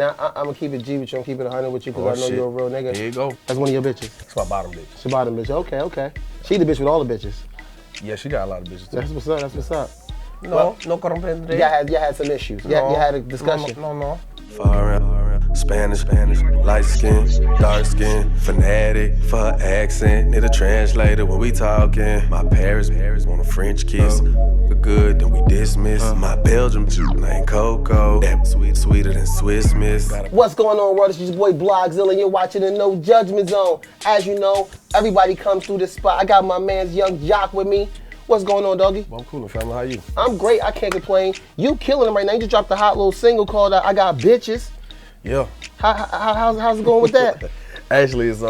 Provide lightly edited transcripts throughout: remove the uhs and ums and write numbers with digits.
Now, I'm gonna keep it G with you, I'm keeping it 100 with you because I know you're a real nigga. Here you go. That's one of your bitches. That's my bottom bitch. It's your bottom bitch, okay. She the bitch with all the bitches. Yeah, she got a lot of bitches too. That's what's up. No comprende. You had some issues. You had a discussion. No. Far out, Spanish, light skin, dark skin, fanatic for her accent. Need a translator when we talking. My Paris want a French kiss. The good, then we dismiss. My Belgium named Coco. That sweeter than Swiss Miss. What's going on, world? It's your boy Blogzilla, and you're watching the No Judgment Zone. As you know, everybody comes through this spot. I got my man's Young Jock with me. What's going on, doggy? Well, I'm cool, family. How you? I'm great. I can't complain. You killing them right now. You just dropped a hot little single called "I Got Bitches." Yeah. How's it going with that? Actually, it's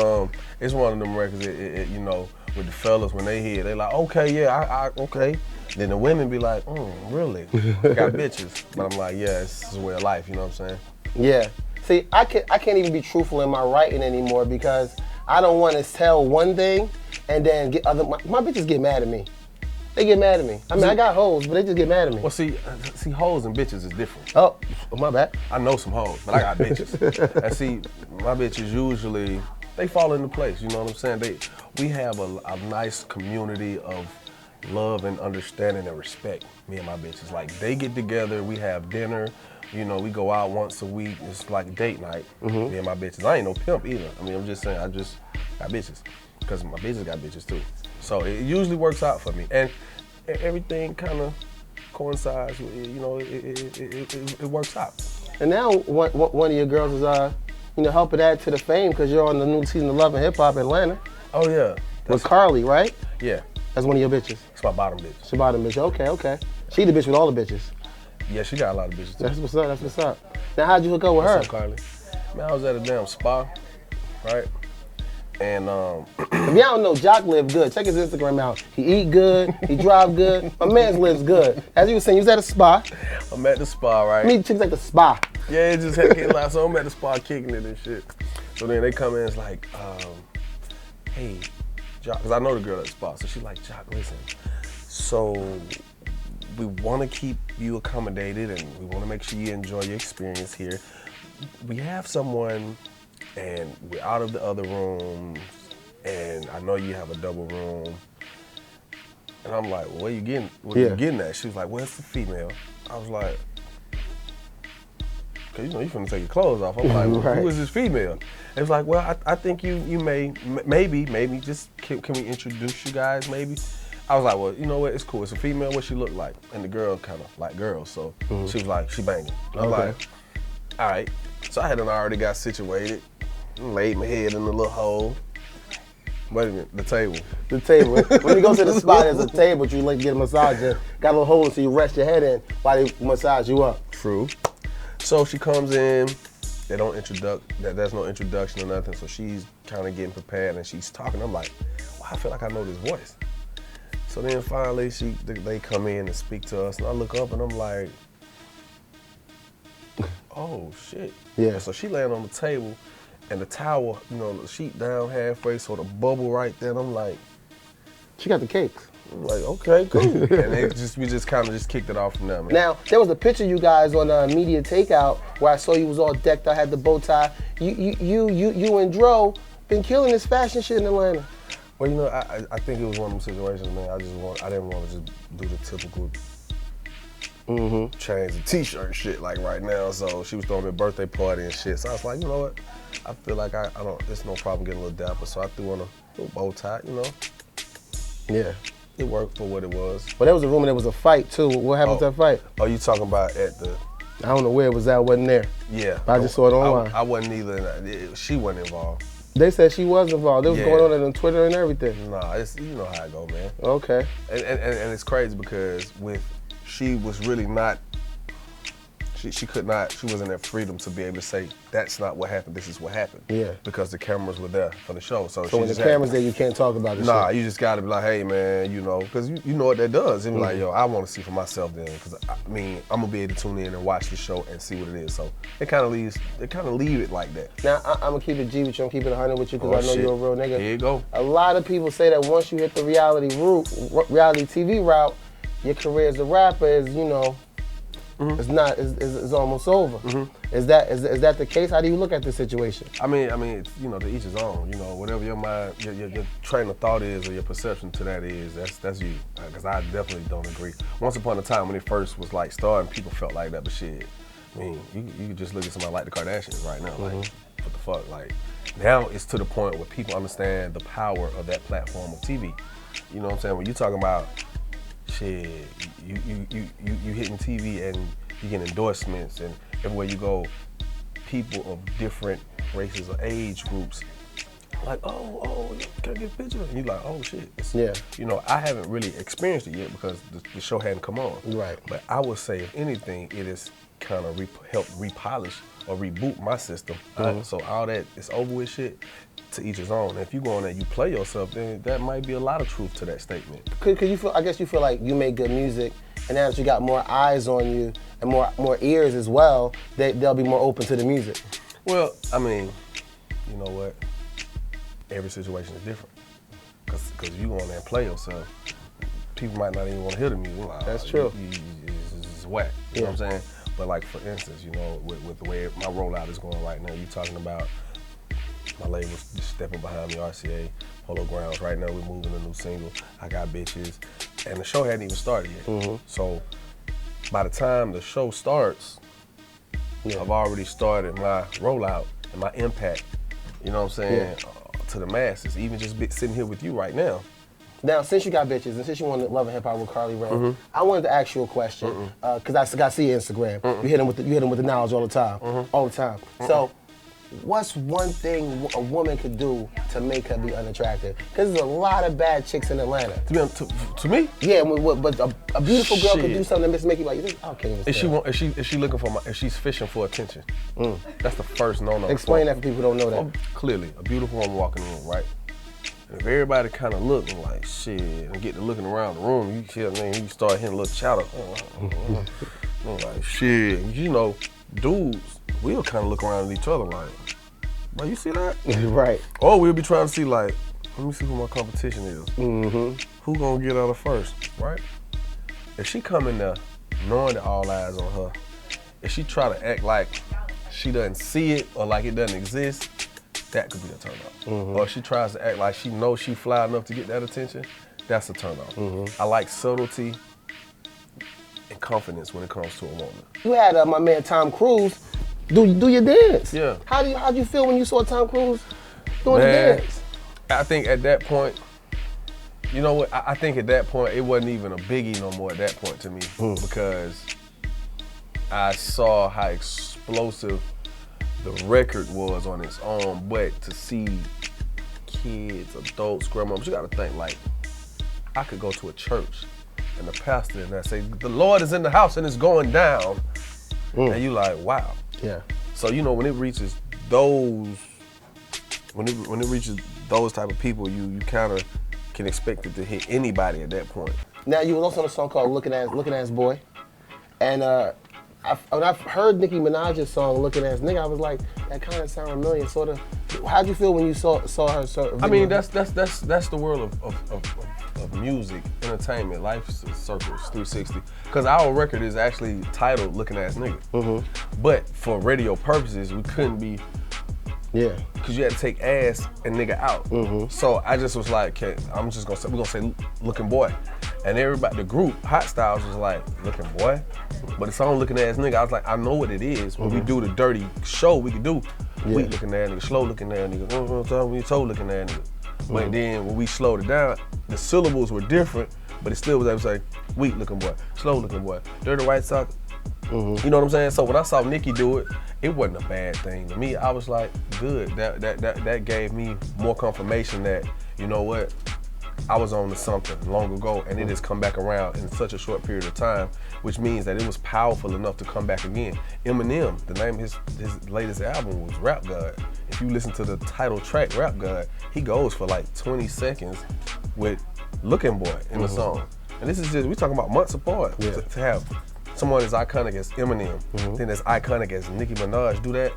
one of them records. You know, with the fellas when they hear, they like, okay, yeah, okay. Then the women be like, really? Got bitches. But I'm like, yeah, it's a way of life. You know what I'm saying? Yeah. See, I can't even be truthful in my writing anymore because I don't want to tell one thing and then get my bitches get mad at me. They get mad at me. I mean, I got hoes, but they just get mad at me. Well, see, hoes and bitches is different. Oh, my bad. I know some hoes, but I got bitches. And see, my bitches usually, they fall into place, you know what I'm saying? We have a nice community of love and understanding and respect, me and my bitches. Like, they get together, we have dinner, you know, we go out once a week. It's like date night, me and my bitches. I ain't no pimp either. I mean, I'm just saying, I just got bitches. Because my bitches got bitches too. So it usually works out for me. And everything kind of coincides, you know, it works out. And now one of your girls is, helping add to the fame because you're on the new season of Love and Hip Hop Atlanta. Oh, yeah. With Karlie, right? Yeah. That's one of your bitches. It's my bottom bitch. It's your bottom bitch, okay. She the bitch with all the bitches. Yeah, she got a lot of bitches too. That's what's up. Now, how'd you hook up with her? What's up, Karlie? Man, I was at a damn spa, right? And if y'all don't know, Jock live good. Check his Instagram out. He eat good, he drive good. My man lives good. As you were saying, you was at a spa. I'm at the spa, right? Me chicks at the spa. Yeah, it just had to get loud. So I'm at the spa kicking it and shit. So then they come in, it's like, hey, Jock, because I know the girl at the spa. So she's like, Jock, listen, so we want to keep you accommodated and we want to make sure you enjoy your experience here. We have someone and we're out of the other rooms, and I know you have a double room. And I'm like, well, where you getting at? She was like, well, it's a female. I was like, cause you finna take your clothes off. I'm like, well, right. Who is this female? It was like, well, I think you maybe, just, can we introduce you guys, maybe? I was like, well, you know what, it's cool. It's a female, what she look like? And the girl kind of like girls, so she was like, she banging. I was like, all right. So I had already got situated, laid my head in the little hole. Wait a minute, the table. The table. When you go to the spot, there's a table you like to get a massage in. Got a little hole so you rest your head in while they massage you up. True. So she comes in, there's no introduction or nothing, so she's kind of getting prepared and she's talking. I'm like, wow, I feel like I know this voice. So then finally they come in and speak to us and I look up and I'm like, oh shit. Yeah. So she laying on the table and the towel, the sheet down halfway, so the bubble right there. And I'm like, she got the cakes. I'm like, okay, cool. And we just kind of kicked it off from there, man. Now, there was a picture of you guys on Media Takeout where I saw you was all decked out, had the bow tie. You and Dro been killing this fashion shit in Atlanta. Well, I think it was one of them situations, man. I didn't want to just do the typical change the t-shirt shit like right now. So she was throwing me a birthday party and shit. So I was like, you know what? I feel like I don't. There's no problem getting a little dapper. So I threw on a little bow tie, Yeah. It worked for what it was. Well, there was a rumor there was a fight too. What happened to that fight? Oh, you talking about at the? I don't know where it was at. Wasn't there? Yeah. I just saw it online. I wasn't either. She wasn't involved. They said she was involved. It was going on Twitter and everything. Nah, you know how it go, man. Okay. And it's crazy because she was really not. She could not. She wasn't at freedom to be able to say that's not what happened. This is what happened. Yeah. Because the cameras were there for the show. So when the cameras there, you can't talk about this. Nah, shit. you just got to be like, hey man, because you know what that does. And be like, yo, I want to see for myself then, because I'm gonna be able to tune in and watch the show and see what it is. So it kind of leave it like that. Now I'm gonna keep it G with you. I'm keeping it 100 with you because I know you're a real nigga. Here you go. A lot of people say that once you hit the reality TV route, your career as a rapper is, It's not. It's almost over. Is that the case? How do you look at the situation? I mean, it's, to each his own. Whatever your mind, your train of thought is, or your perception to that is, that's you. Because I definitely don't agree. Once upon a time, when it first was like starting, people felt like that, but shit. I mean, you could just look at somebody like the Kardashians right now. Like, what the fuck? Like, now it's to the point where people understand the power of that platform of TV. You know what I'm saying? When you talking about shit, you hitting TV and you get endorsements, and everywhere you go, people of different races or age groups, like, oh, can I get a picture? And you're like, oh shit. I haven't really experienced it yet because the show hadn't come on. Right. But I would say, if anything, it has kind of helped repolish or reboot my system. So all that is over with shit. To each his own. If you go in there and you play yourself, then that might be a lot of truth to that statement. Cause you feel, I guess you feel like you make good music, and now that you got more eyes on you and more ears as well, they'll be more open to the music. Well, I mean, you know what? Every situation is different. Cause you go in there and play yourself, people might not even want to hear the music. Like, that's true. It's whack. You know what I'm saying? But like, for instance, with the way my rollout is going right now, you talking about my label's just stepping behind me, RCA, Polo Grounds. Right now we're moving a new single, I Got Bitches, and the show hadn't even started yet. So by the time the show starts, I've already started my rollout and my impact, you know what I'm saying, to the masses, even just sitting here with you right now. Now, since you got bitches, and since you wanted Love and Hip Hop with Karlie Ray, I wanted to ask you a question, because I see your Instagram. You hit him with the knowledge all the time, So, what's one thing a woman could do to make her be unattractive? Because there's a lot of bad chicks in Atlanta. To me? Yeah, but a beautiful girl could do something that make you like, I can't even stand. Is she looking for if she's fishing for attention? That's the first no-no. Explain that for people who don't know that. Well, clearly, a beautiful woman walking in the room, right? And if everybody kind of looking like shit and get to looking around the room, you start hearing a little chatter. Like shit, dudes, we'll kind of look around at each other like, bro, you see that? Right. Or we'll be trying to see like, let me see who my competition is. Who gonna get out of first, right? If she come in there knowing that all eyes on her, if she try to act like she doesn't see it or like it doesn't exist, that could be a turn off. Or if she tries to act like she knows she fly enough to get that attention, that's a turn off. I like subtlety and confidence when it comes to a woman. You had my man Tom Cruise do your dance. Yeah. How'd you feel when you saw Tom Cruise doing the dance? I think at that point, you know what? I think at that point it wasn't even a biggie no more at that point to me because I saw how explosive the record was on its own, but to see kids, adults, grandmas, you gotta think like, I could go to a church and the pastor and they say, the Lord is in the house and it's going down. And you like, wow. Yeah. So when it reaches those, when it reaches those type of people, you kind of can expect it to hit anybody at that point. Now you was also on a song called Looking Ass Boy, and when I heard Nicki Minaj's song Looking Ass Nigga, I was like, that kind of sound familiar. Sort of. How'd you feel when you saw her? I mean, that's the world of music, entertainment, life circles 360. Because our record is actually titled Looking Ass Nigga. But for radio purposes, we couldn't be. Yeah. Because you had to take ass and nigga out. So I just was like, okay, we're gonna say Looking Boy. And everybody, the group, Hot Styles was like, Looking Boy? But the song Looking Ass Nigga, I was like, I know what it is. When we do the dirty show, we could do weak looking ass nigga, slow looking ass nigga, we toe looking ass nigga. But then when we slowed it down, the syllables were different, but it still was able to say, weak looking boy, slow looking boy, dirty white sock. You know what I'm saying? So when I saw Nicki do it, it wasn't a bad thing to me. I was like, good. That gave me more confirmation that, you know what, I was on to something long ago, and it has come back around in such a short period of time, which means that it was powerful enough to come back again. Eminem, the name of his latest album was Rap God. If you listen to the title track, Rap God, he goes for like 20 seconds with Looking Boy in the song. And this is just, we talking about months apart. To have someone as iconic as Eminem, then as iconic as Nicki Minaj do that,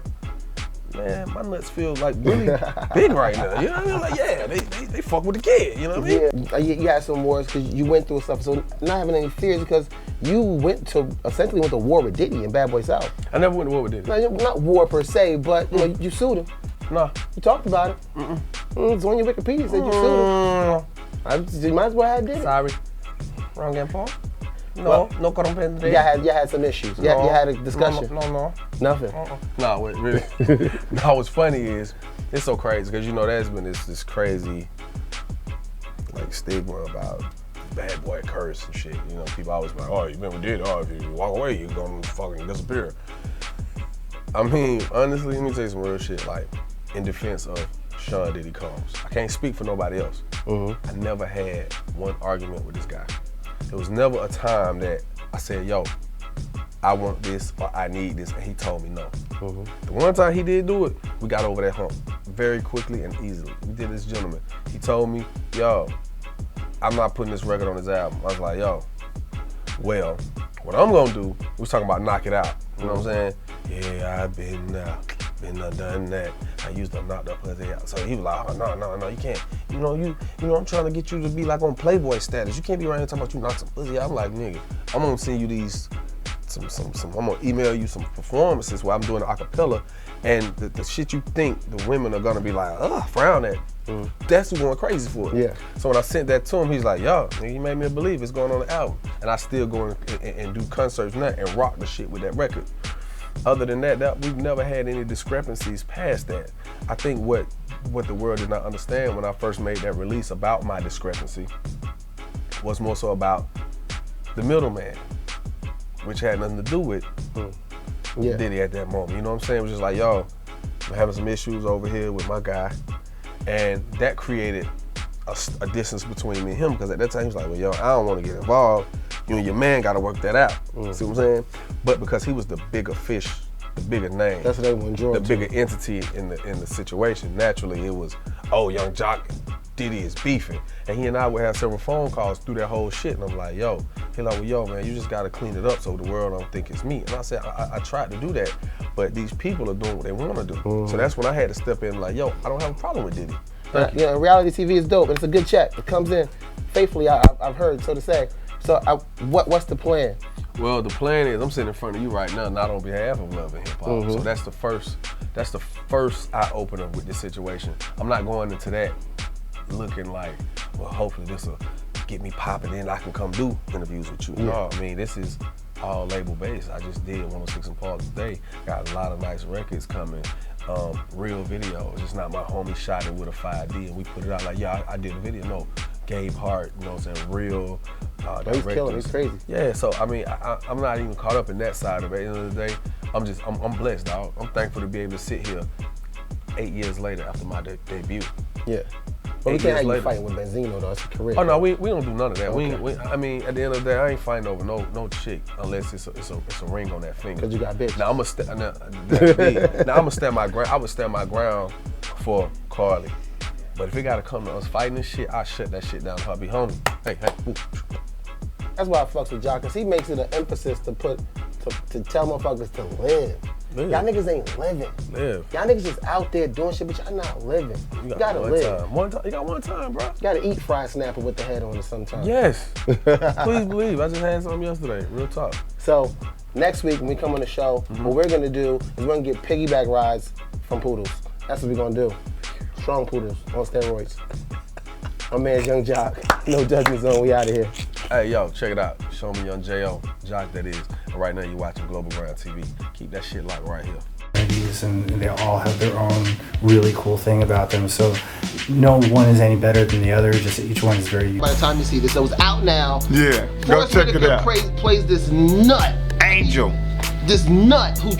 man, my nuts feel like really big right now. You know what I mean? Like, yeah, they fuck with the kid. You know what I mean? Yeah, you had some wars because you went through stuff. So not having any fears because you essentially went to war with Diddy in Bad Boy South. I never went to war with Diddy. No, not war per se, but you know, you sued him. No. You talked about it. It's on your Wikipedia. Said you sued him. You might as well have Diddy. Sorry. Wrong info. No, no comprende. You had some issues. You had a discussion. No. Nothing. No, wait, really. No, what's funny is, it's so crazy, because you know there's been this crazy like stigma about bad boy curse and shit. You know, people always like, oh, you been with Diddy, oh, if you walk away, you're gonna fucking disappear. I mean, honestly, let me tell you some real shit, like, in defense of Sean Diddy Combs. I can't speak for nobody else. I never had one argument with this guy. There was never a time that I said, yo, I want this or I need this, and he told me no. The one time he did do it, we got over that hump very quickly and easily. We did this gentleman. He told me, yo, I'm not putting this record on his album. I was like, yo, well, what I'm gonna do, we was talking about knock it out. You know what I'm saying? Yeah, I've been done that. I used to knock that pussy out. So he was like, oh, no, you can't. You know, I'm trying to get you to be like on Playboy status. You can't be around here talking about you knock some pussy out. I'm like, nigga, I'm gonna send you these, I'm gonna email you some performances where I'm doing an acapella, and the shit you think the women are gonna be like, frown at, that's who's going crazy for it. Yeah. So when I sent that to him, he's like, yo, nigga, you made me believe it's going on the album. And I still go and do concerts now and rock the shit with that record. Other than that, we've never had any discrepancies past that. I think what the world did not understand when I first made that release about my discrepancy was more so about the middleman, which had nothing to do with Diddy at that moment. You know what I'm saying? It was just like, yo, I'm having some issues over here with my guy. And that created a distance between me and him, because at that time he was like, well, yo, I don't want to get involved. You and your man got to work that out. See what I'm saying? But because he was the bigger fish, the bigger name, that's what they want to draw the bigger entity in the situation, naturally it was, oh, Young Jock, Diddy is beefing. And he and I would have several phone calls through that whole shit. And I'm like, yo, he like, well, yo, man, you just got to clean it up so the world don't think it's me. And I said, I tried to do that, but these people are doing what they want to do. So that's when I had to step in like, yo, I don't have a problem with Diddy. Yeah, reality TV is dope, and it's a good check. It comes in faithfully, I've heard, so to say. So what's the plan? Well, the plan is I'm sitting in front of you right now, not on behalf of Love and Hip Hop. So that's the first eye opener with this situation. I'm not going into that looking like, well, hopefully this will get me popping in, I can come do interviews with you. No, I mean, this is all label based. I just did 106 and Park today. Got a lot of nice records coming. Real videos. It's not my homie shot it with a 5D and we put it out like, yeah, I did a video. No, Gabe Hart, you know what I'm saying, real he's killing, he's crazy. Yeah, so I mean, I'm not even caught up in that side of it. At the end of the day, I'm blessed, dog. I'm thankful to be able to sit here 8 years later after my debut. Yeah. But we can't have you fighting with Benzino though, it's a career. Oh no, we don't do none of that. Okay. I mean, at the end of the day, I ain't fighting over no chick unless it's a ring on that finger. Cause you got bitch. Now I'ma stand my ground. I would stand my ground for Karlie. But if it gotta come to us fighting this shit, I shut that shit down. I'll be homie. Hey, woo. That's why I fucks with Jock, cause he makes it an emphasis to tell motherfuckers to live. Y'all niggas ain't living. Live. Y'all niggas just out there doing shit, but y'all not living. You gotta live. You got one time, bro. You gotta eat fried snapper with the head on it sometimes. Yes. Please believe. I just had some yesterday. Real talk. So next week when we come on the show, what we're gonna do is we're gonna get piggyback rides from poodles. That's what we're gonna do. Strong poodles on steroids. My man's Young Jock. No Judgment Zone. We out of here. Hey, yo, check it out. Show me Young J.O. Jock, that is. And right now you're watching Global Ground TV. Keep that shit locked right here. And they all have their own really cool thing about them. So no one is any better than the other. Just each one is very unique. By the time you see this, it was out now. Yeah, go check it out. Plays this nut. Angel. This nut who